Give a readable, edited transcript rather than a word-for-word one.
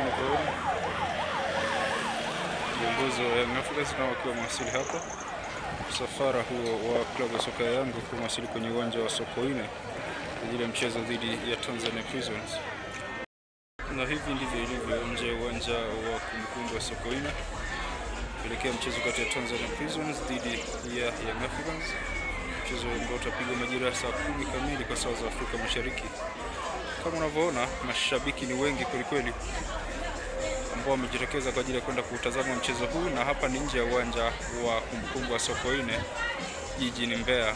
unavyoona viongozi wa Young Africans nao wakiwa mawasili hapa. Msafara huo wa klabu ya soka ya Yanga kumwasili kwenye uwanja wa Sokoine kwa ajili ya mchezo dhidi ya Tanzania Prisons. Na hivi ndivyo ilivyo nje ya uwanja wa kumbukumbu wa Sokoine kuelekea mchezo kati ya Tanzania Prisons dhidi ya Young Africans. Mchezo ambao utapigwa majira ya saa 10 kamili kwa saa za Afrika Mashariki. Kama unavyoona mashabiki ni wengi kweli ambao wamejitokeza kwa ajili ya kwenda kutazama mchezo huu, na hapa ni nje ya uwanja wa kumbukumbu wa Sokoine jijini Mbeya.